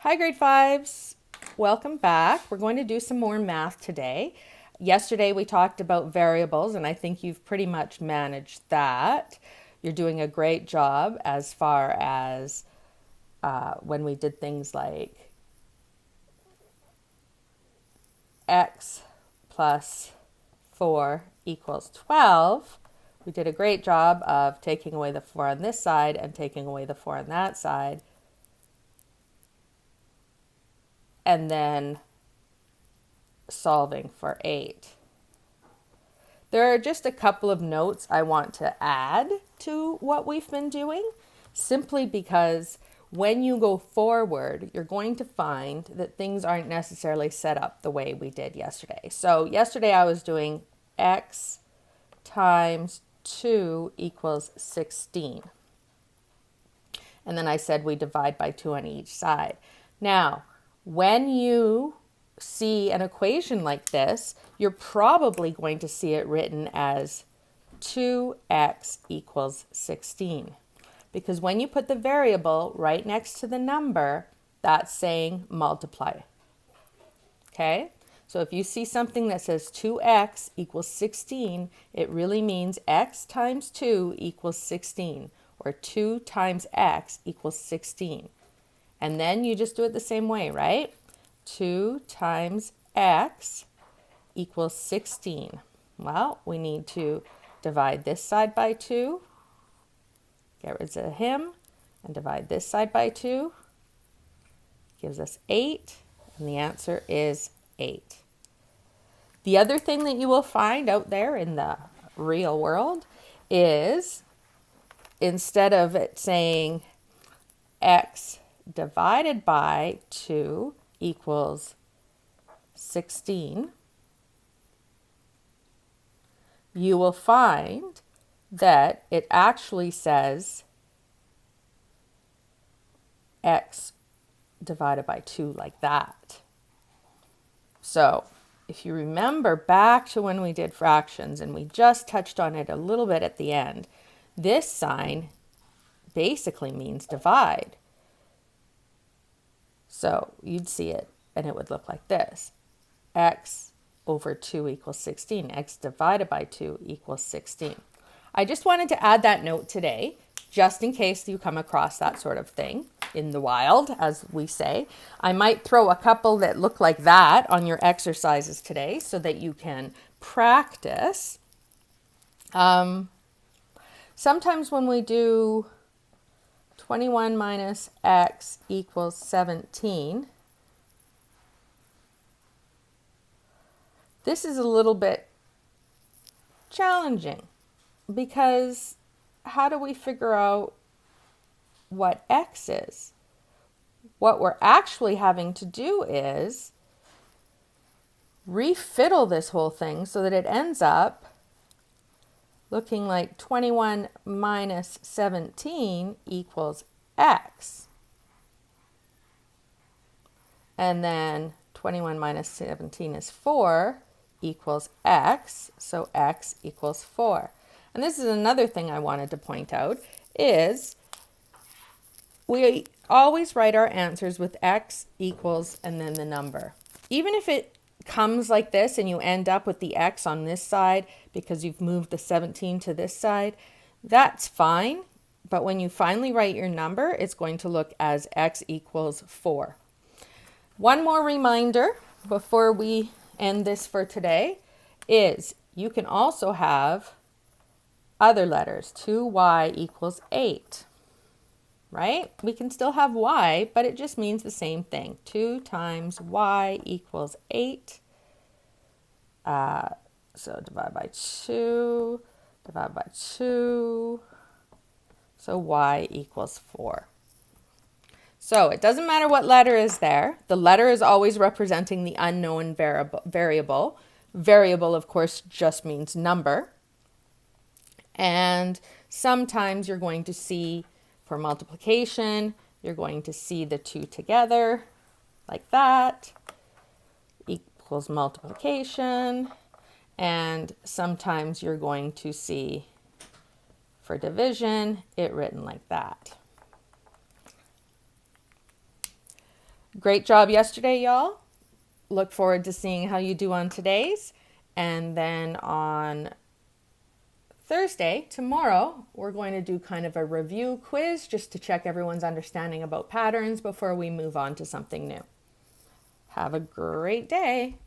Hi, grade fives. Welcome back. We're going to do some more math today. Yesterday we talked about variables, and I think you've pretty much managed that. You're doing a great job as far as when we did things like x plus 4 equals 12. We did a great job of taking away the 4 on this side and taking away the 4 on that side. And then solving for 8. There are just a couple of notes I want to add to what we've been doing, simply because when you go forward, you're going to find that things aren't necessarily set up the way we did yesterday. So yesterday I was doing x times 2 equals 16. And then I said we divide by 2 on each side. Now, when you see an equation like this, you're probably going to see it written as 2x equals 16. Because when you put the variable right next to the number, that's saying multiply. Okay? So if you see something that says 2x equals 16, it really means x times 2 equals 16, or 2 times x equals 16. And then you just do it the same way, right? 2 times x equals 16. Well, we need to divide this side by 2, get rid of him, and divide this side by 2. Gives us 8, and the answer is 8. The other thing that you will find out there in the real world is instead of it saying x divided by 2 equals 16, you will find that it actually says x divided by 2 like that. So if you remember back to when we did fractions, and we just touched on it a little bit at the end, this sign basically means divide. So you'd see it and it would look like this. X over 2 equals 16. X divided by 2 equals 16. I just wanted to add that note today, just in case you come across that sort of thing in the wild, as we say. I might throw a couple that look like that on your exercises today so that you can practice. Sometimes when we do 21 minus x equals 17, this is a little bit challenging, because how do we figure out what x is? What we're actually having to do is refiddle this whole thing so that it ends up looking like 21 minus 17 equals x. And then 21 minus 17 is 4 equals x, so x equals 4. And this is another thing I wanted to point out, is we always write our answers with x equals and then the number. Even if it comes like this and you end up with the x on this side because you've moved the 17 to this side, that's fine. But when you finally write your number, it's going to look as x equals 4. One more reminder before we end this for today is you can also have other letters. 2y equals 8. Right? We can still have y, but it just means the same thing. 2 times y equals 8. So divide by 2, divide by 2. So y equals 4. So it doesn't matter what letter is there. The letter is always representing the unknown variable. Variable, of course, just means number. And sometimes you're going to see, for multiplication, you're going to see the two together like that, equals multiplication. And sometimes you're going to see, for division, it written like that. Great job yesterday, y'all. Look forward to seeing how you do on today's. And then on Thursday, tomorrow, we're going to do kind of a review quiz just to check everyone's understanding about patterns before we move on to something new. Have a great day.